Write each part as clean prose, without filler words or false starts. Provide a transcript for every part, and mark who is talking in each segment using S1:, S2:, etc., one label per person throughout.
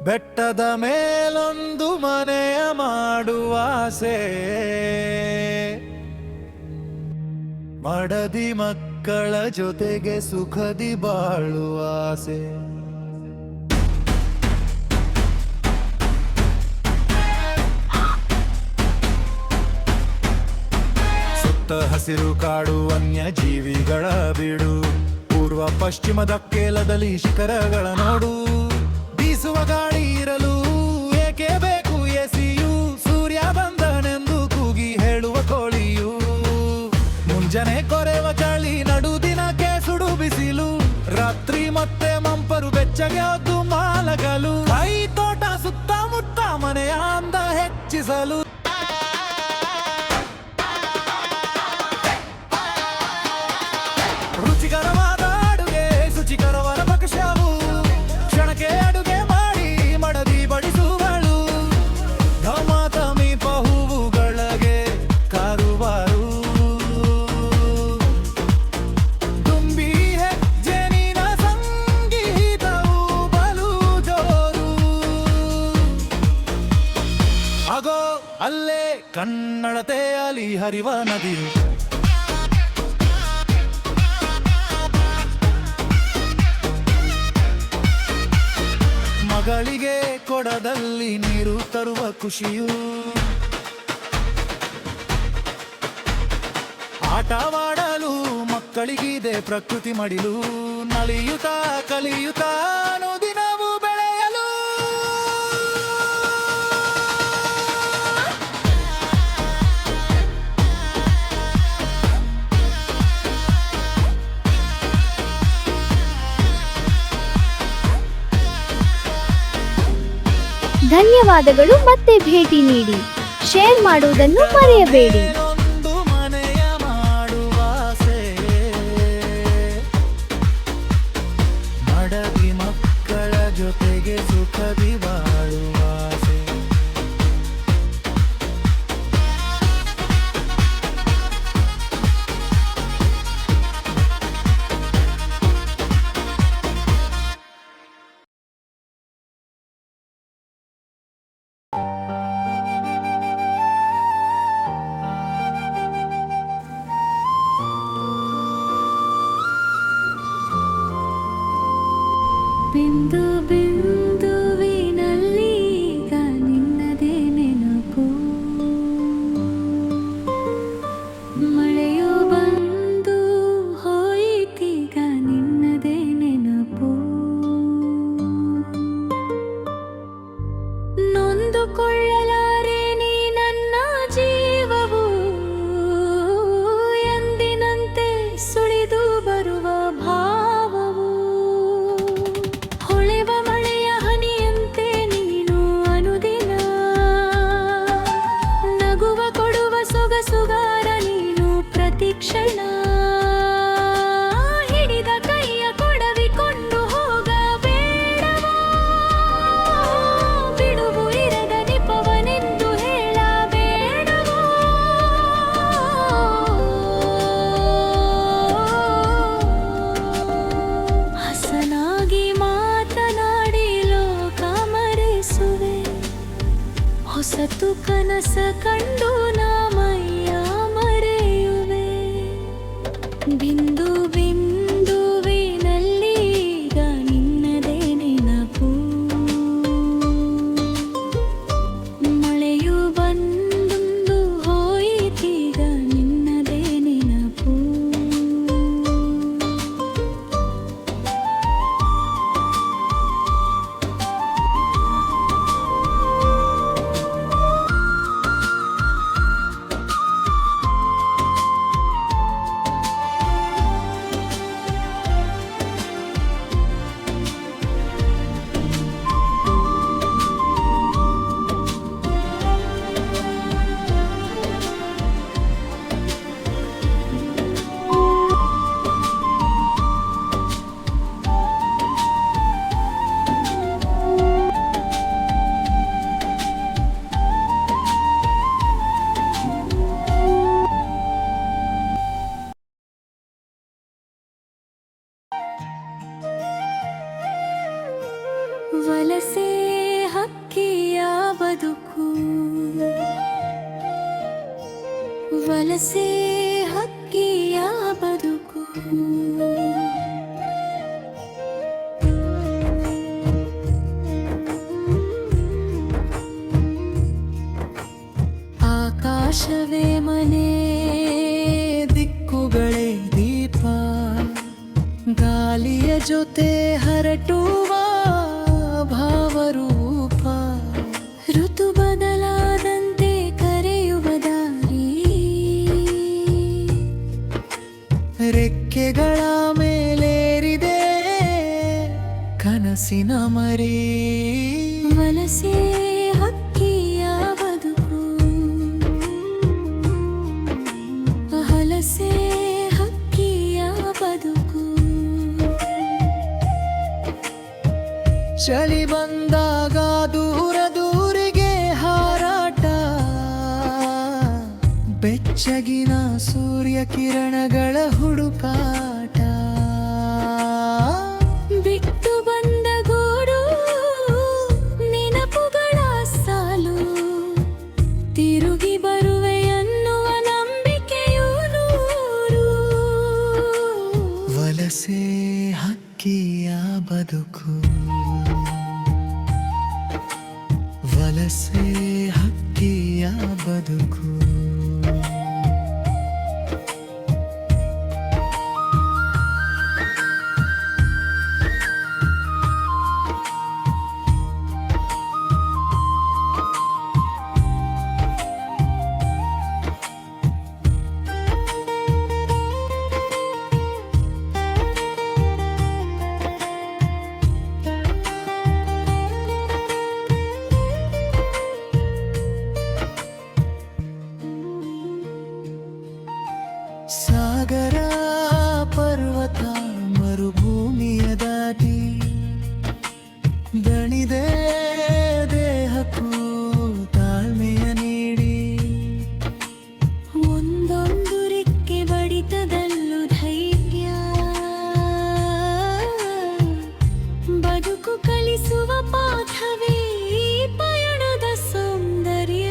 S1: ಬೆಟ್ಟದ ಮೇಲೊಂದು ಮನೆಯ ಮಾಡುವ ಆಸೆ, ಮಡದಿ ಮಕ್ಕಳ ಜೊತೆಗೆ ಸುಖದಿ ಬಾಳುವ ಆಸೆ. ಸುತ್ತ ಹಸಿರು ಕಾಡು, ವನ್ಯ ಜೀವಿಗಳ ಬೀಡು, ಪೂರ್ವ ಪಶ್ಚಿಮದ ಕೇಲದಲ್ಲಿ ಶಿಖರಗಳ ನೋಡು. ಬೀಸುವ ಗಾಳಿ ಇರಲು ಏಕೆ ಬೇಕು ಎಸಿಯು, ಸೂರ್ಯ ಬಂದನೆಂದು ಕೂಗಿ ಹೇಳುವ ಕೋಳಿಯು. ಮುಂಜಾನೆ ಕೊರೆವ ಚಳಿ, ನಡು ದಿನಕ್ಕೆ ಸುಡು ಬಿಸಿಲು, ರಾತ್ರಿ ಮತ್ತೆ ಮಂಪರು ಬೆಚ್ಚಗೆ ಹೊದ್ದು ಮಾಲಗಲು. ಕೈ ತೋಟ ಸುತ್ತಮುತ್ತ ಮನೆಯ ಅಂದ ಹೆಚ್ಚಿಸಲು. ರುಚಿಕರವಾದ ಅಡುಗೆ, ಶುಚಿಕರವಾದ ಭಕ್ಷ್ಯವು, ಕ್ಷಣಕ್ಕೆ ಅಡುಗೆ ಮಾಡಿ ಮಡದಿ ಬಡಿಸುವಳು. ಘಮಘಮಿಪ ಹೂವುಗಳಿಗೆ ಕಾರುವಾರು, ತುಂಬಿ ಹೆಜ್ಜೆ ನಿನ ಸಂಗೀತವು ಬಲು ಜೋರು. ಆಗೋ ಅಲ್ಲೇ ಕನ್ನಡತೆಯಲ್ಲಿ ಹರಿವ ನದಿಯು, ಮಗಳಿಗೆ ಕೊಡದಲ್ಲಿ ನೀರು ತರುವ ಖುಷಿಯು. ಆಟವಾಡಲು ಮಕ್ಕಳಿಗಿದೆ ಪ್ರಕೃತಿ ಮಡಿಲು, ನಲಿಯುತ್ತಾ ಕಲಿಯುತ್ತಾ ಅನುದಿನವೂ ಬೆಳೆಯಲು.
S2: ಧನ್ಯವಾದಗಳು. ಮತ್ತೆ ಭೇಟಿ ನೀಡಿ, ಶೇರ್ ಮಾಡುವುದನ್ನು ಮರೆಯಬೇಡಿ.
S1: ಒಂದು ಮನೆಯ ಮಾಡುವ ಆಸೆ, ಮಡದಿ ಮಕ್ಕಳ ಜೊತೆಗೆ ಸುಖದಿ ಬಾಳುವ ಆಸೆ.
S3: ಬಿಂದು ಬಿಂದುವಿನಲ್ಲಿ ಈಗ ನಿನ್ನದೇ ನೆನಪು, ಮಳೆಯು ಬಂದು ಹೋಯಿತೀಗ ನಿನ್ನದೇ ನೆನಪು. ನೊಂದುಕೊಳ್ಳಲಾರೆ ನೀ ನನ್ನ ಜೀವವು, ಎಂದಿನಂತೆ ಸುಳಿದು ಬರುವ ಭಾವವು. ಹೊಳೆವ ಮಳೆಯ ಹನಿಯಂತೆ ನೀನು ಅನುದಿನ, ನಗುವ ಕೊಡುವ ಸೊಗಸುಗಾರ ನೀನು ಪ್ರತಿಕ್ಷಣ. ಹಿಡಿದ ಕೈಯ ಕೊಡವಿಕೊಂಡು ಹೋಗಬೇಡವೋ, ಬಿಡುವು ಇರದ ನಿಪವನೆಂದು ಹೇಳಬೇಡವೋ. ಹಸನಾಗಿ ಮಾತನಾಡಿ ಲೋಕ ಮರೆಸುವೆ, ಹೊಸತು ಕನಸ ಕಂಡು ನಾ ಮೈಯ ಮರೆಯುವೆ. ವಲಸೆ ಹಕ್ಕಿಯ ಬದುಕು ಆಕಾಶವೇ ಮನೆ
S1: ದಿಕ್ಕುಗಳೇ ದೀಪ ಗಾಳಿಯ ಜೊತೆ ಹರಟುವ ಭಾವರೂಪ
S3: ಋತು ಬದಲಾದಂತೆ ಕರೆಯುವ ದಾರಿ
S1: ರೆಕ್ಕೆಗಳ ಮೇಲೇರಿದೆ ಕನಸಿನ ಮರಿ
S3: ವಲಸೆ ಹಕ್ಕಿಯ ಬದುಕು ಹಲಸೆ ಹಕ್ಕಿಯ ಬದುಕು
S1: ಚಳಿ ಬಂದಾಗ ದೂರ ದೂರಿಗೆ ಹಾರಾಟ ಬೆಚ್ಚಗಿನ ಸೂರ್ಯ ಕಿರಣಗಳ ಹುಡುಕಾಟ
S3: ಬಿಟ್ಟು ಬಂದ ಗೂಡು ನೆನಪುಗಳ ಸಾಲು ತಿರುಗಿ ಬರುವೆ ಎನ್ನುವ ನಂಬಿಕೆಯು ನೂರು
S1: ವಲಸೆ ಹಕ್ಕಿಯ ಬದುಕು ವಲಸೆ ಹಕ್ಕಿಯ ಬದುಕು ಸಾಗರ ಪರ್ವತ ಮರುಭೂಮಿಯ ದಾಟಿ ದಣಿದೆ ದೇಹಕ್ಕೂ ತಾಳ್ಮೆಯ ನೀಡಿ
S3: ಒಂದೊಂದು ರೆಕ್ಕೆ ಬಡಿತದಲ್ಲೂ ಧೈರ್ಯ ಬದುಕು ಕಲಿಸುವ ಪಾಠವೇ ಈ ಪಯಣದ ಸೌಂದರ್ಯ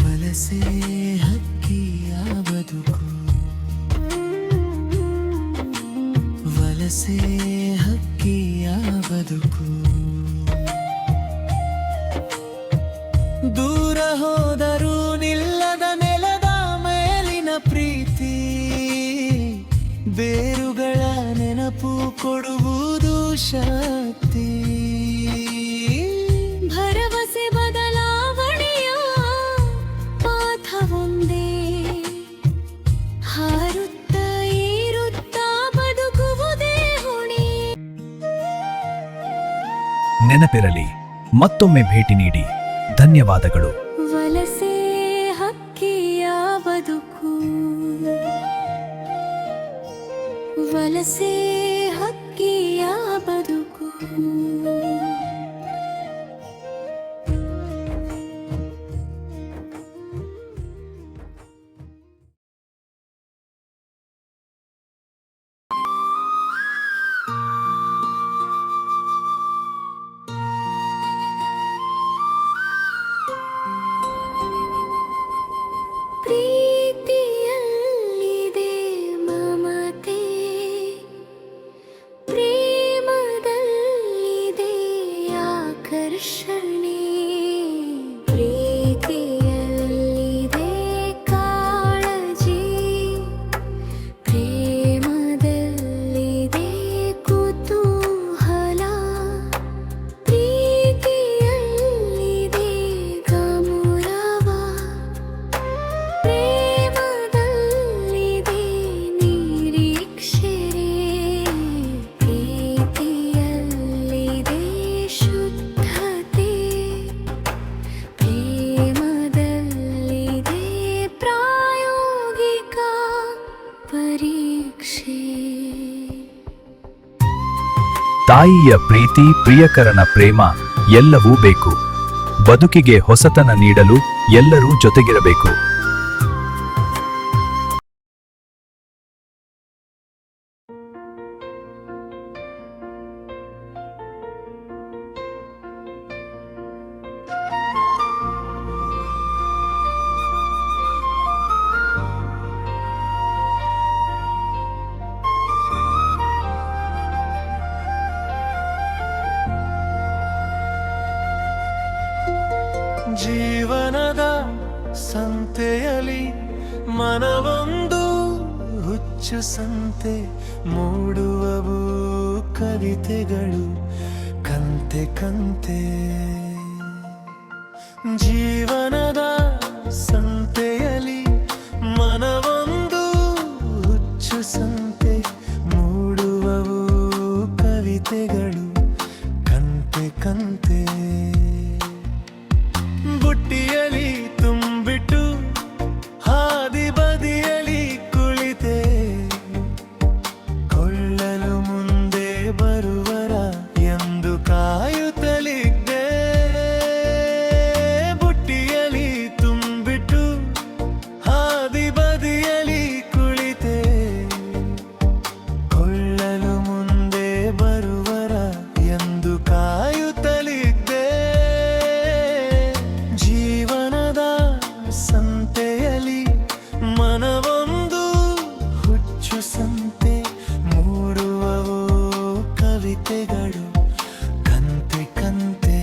S1: ವಲಸೆ ಹಕ್ಕಿಯ ಬದುಕು ವಲಸೆ ಹಕ್ಕಿಯ ಬದುಕು ದೂರ ಹೋದರೂ ನಿಲ್ಲದ ನೆಲದ ಮೇಲಿನ ಪ್ರೀತಿ ಬೇರುಗಳ ನೆನಪು ಕೊಡುವುದು ಶಕ್ತಿ
S3: ಭರವಸೆ ಬದಲಾವಣೆಯ ಪಾಠ ಒಂದೇ ಹಾರುತ್ತ ಏರುತ್ತಾ ಬದುಕುವುದೇ ಹೊಣೆ
S4: ನೆನಪಿರಲಿ, ಮತ್ತೊಮ್ಮೆ ಭೇಟಿ ನೀಡಿ. ಧನ್ಯವಾದಗಳು.
S3: ವಲಸೆ ಹಕ್ಕಿಯ ಬದುಕು ವಲಸೆ ಹಕ್ಕಿಯ ಬದುಕು ಪ್ರೀತಿಯಲ್ಲಿದೆ ಮಮತೆ ಪ್ರೇಮದಲ್ಲಿದೆ ಆಕರ್ಷಣೆ ಪ್ರೀತಿಯಲ್ಲಿದೆ ಕಾಳಜಿ ಪ್ರೇಮದಲ್ಲಿದೆ ಕುತೂಹಲ ಪ್ರೀತಿಯಲ್ಲಿದೆ ಗಮುರವ ಪ್ರೇಮದಲ್ಲಿದೆ ನಿರೀಕ್ಷೆ ಪ್ರೀತಿಯಲ್ಲಿದೆ ಶುದ್ಧತೆ ಪ್ರೇಮದಲ್ಲಿದೆ ಪ್ರಾಯೋಗಿಕ ಪರೀಕ್ಷೆ
S4: ತಾಯಿಯ ಪ್ರೀತಿ, ಪ್ರಿಯಕರನ ಪ್ರೇಮ ಎಲ್ಲವೂ ಬೇಕು. ಬದುಕಿಗೆ ಹೊಸತನ ನೀಡಲು ಎಲ್ಲರೂ ಜೊತೆಗಿರಬೇಕು.
S1: ಸಂತೆಯಲಿ ಮನವೊಂದು ಹುಚ್ಚು ಸಂತೆ ಮೂಡುವವು ಕವಿತೆಗಳು ಕಂತೆ ಕಂತೆ ಜೀವನದ ಸಂತೆಯಲಿ ಮನವೊಂದು ಹುಚ್ಚು ಸಂತೆ ಮೂಡುವವು ಕವಿತೆಗಳು ಕಂತೆ ಕಂತೆ ಬುಟ್ಟಿಯಲಿ ತುಂಬಿಟ್ಟು ಹಾದಿ ಬದಿಯಲಿ ಕುಳಿತೆ ಕೊಳ್ಳಲು ಮುಂದೆ ಬರುವರ ಎಂದು ಕಾಯುತ್ತಲಿದ್ದೆ ಬುಟ್ಟಿಯಲಿ ತುಂಬಿಟ್ಟು ಹಾದಿ ಬದಿಯಲಿ ಕುಳಿತೆ ಕೊಳ್ಳಲು ಮುಂದೆ ಬರುವರ ಎಂದು ಕಾಯುತ್ತಲಿದ್ದೆ ಜೀವನದ ಸಂತೆಯಲಿ ಮನವೊಂದು ಹುಚ್ಚು ಸಂತೆ ಮೂಡುವವು ಕವಿತೆಗಳು ಕಂತೆ ಕಂತೆ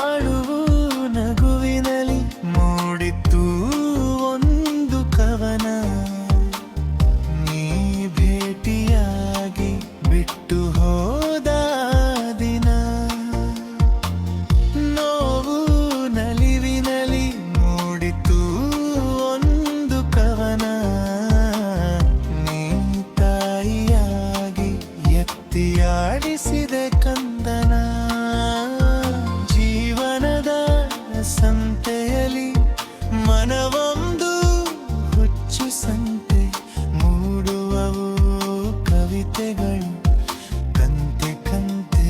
S1: ಅಳುವು ನಗುವಿನಲಿ ಮೂಡಿತ್ತು ಒಂದು ಕವನ ನೀ ಭೇಟಿಯಾಗಿ ಬಿಟ್ಟು ಹೋದ ದಿನ ನೋವು ನಲಿವಿನಲಿ ಮೂಡಿತ್ತು ಒಂದು ಕವನ ನೀ ತಾಯಿಯಾಗಿ ಎತ್ತಿಯಾಡಿಸಿದೆ ಕಂದನ ಜೀವನದ ಸಂತೆಯಲಿ ಮನವೊಂದು ಹುಚ್ಚು ಸಂತೆ ಮೂಡುವವು ಕವಿತೆಗಳು ಕಂತೆ ಕಂತೆ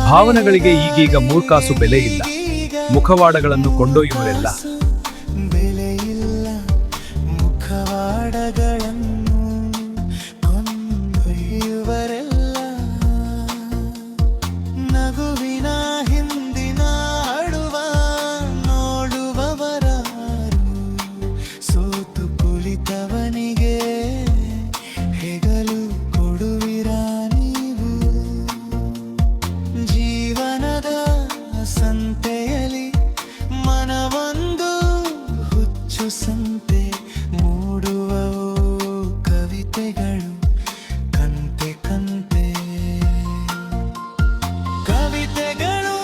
S4: ಭಾವನೆಗಳಿಗೆ ಈಗೀಗ ಮೂರ್ಖಾಸು ಬೆಲೆ ಇಲ್ಲ ಮುಖವಾಡಗಳನ್ನು ಕೊಂಡೊಯ್ಯುವರೆಲ್ಲ
S1: ಬೆಲೆಯಿಲ್ಲ ಮುಖವಾಡಗಳನ್ನು ಕೊಂಡೊಯ್ಯುವರೆಲ್ಲ ನಗುವಿನ ಹಿಂದಿನ ಆಡುವ ನೋಡುವವರಾರು ಸೋತು ಕುಳಿತವನಿಗೆ ಹೆಗಲು ಕೊಡುವಿರಾ ನೀವು ಜೀವನದ ಸಂತೆಯಲಿ ಮನವೊಂದು ಹುಚ್ಚು ಸಂತೆ ಮೂಡುವವು ಕವಿತೆಗಳು ಕಂತೆ ಕಂತೆ ಕವಿತೆಗಳು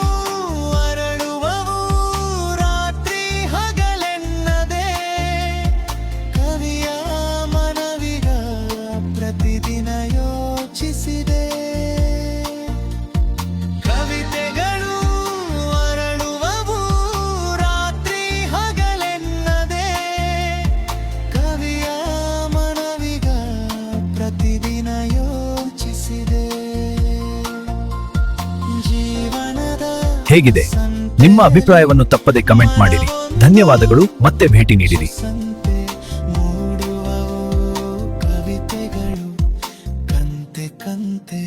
S1: ಅರಳುವವು ರಾತ್ರಿ ಹಗಲೆನ್ನದೆ ಕವಿಯ ಮನವಿಗ ಪ್ರತಿದಿನ ಯೋಚಿಸಿದೆ ಕವಿತೆಗಳು ಅರಳುವವು ರಾತ್ರಿ ಹಗಲೆನ್ನದೆ ಕವಿಯ ಮನವಿಗ ಪ್ರತಿದಿನ ಯೋಚಿಸಿದೆ ಜೀವನದ
S4: ಹೇಗಿದೆ ನಿಮ್ಮ ಅಭಿಪ್ರಾಯವನ್ನು ತಪ್ಪದೆ ಕಮೆಂಟ್ ಮಾಡಿರಿ ಧನ್ಯವಾದಗಳು ಮತ್ತೆ ಭೇಟಿ ನೀಡಿರಿ
S1: ಸಂತೆ ಮೂಡುವವು ಕವಿತೆಗಳು ಕಂತೆ ಕಂತೆ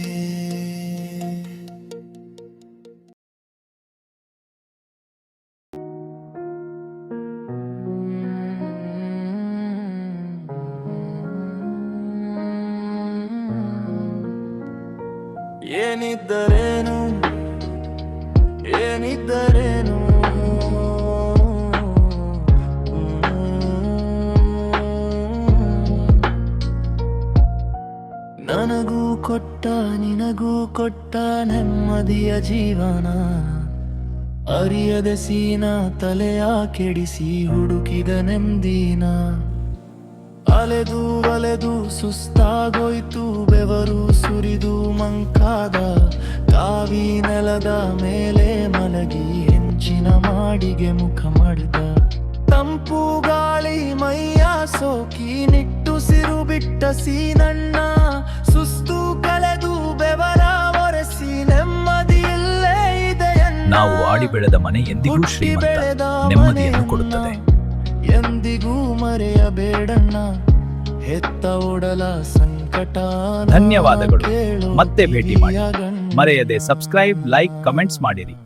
S1: ಏನಿದ್ದರೇನು ಏನಿದ್ದರೇನು ನನಗೂ ಕೊಟ್ಟ ನಿನಗೂ ಕೊಟ್ಟ ನೆಮ್ಮದಿಯ ಜೀವನ ಅರಿಯದೆ ಸೀನ ತಲೆಯ ಕೆಡಿಸಿ ಹುಡುಕಿದ ನೆಮ್ಮದಿನ ಅಲೆದು ಅಲೆದು ಸುಸ್ತಾಗೋಯ್ತು ಬೆವರು ಸುರಿದು ಮಂಕಾದ ಕಾವಿ ನೆಲದ ಮೇಲೆ ಮಲಗಿ ಹೆಂಚಿನ ಮಾಡಿಗೆ ಮುಖ ಮಾಡಿದ ತಂಪು ಗಾಳಿ ಮೈಯ ಸೋಕಿ ನಿಟ್ಟುಸಿರು ಬಿಟ್ಟ ಸೀನಣ್ಣ ಸುಸ್ತು ಕಳೆದು ಬೆವರ ಒರೆಸಿ ನೆಮ್ಮದಿಯಲ್ಲೇ ಇದೆಯನ್ನ
S4: ನಾವು ಆಡಿ ಬೆಳೆದ ಮನೆ ಎಂದಿಗೂ ಶ್ರೀಮಂತ ನೆಮ್ಮದಿಯನ್ನು ಕೊಡುತ್ತದೆ.
S1: ಎಂದಿಗೂ ಮರೆಯಬೇಡಣ್ಣ ಹೆತ್ತ ಒಡಲ ಸಂಕಟ.
S4: ಧನ್ಯವಾದಗಳು. ಮತ್ತೆ ಭೇಟಿ ಮಾಡಿ. ಮರೆಯದೆ ಸಬ್ಸ್ಕ್ರೈಬ್, ಲೈಕ್, ಕಮೆಂಟ್ಸ್ ಮಾಡಿರಿ.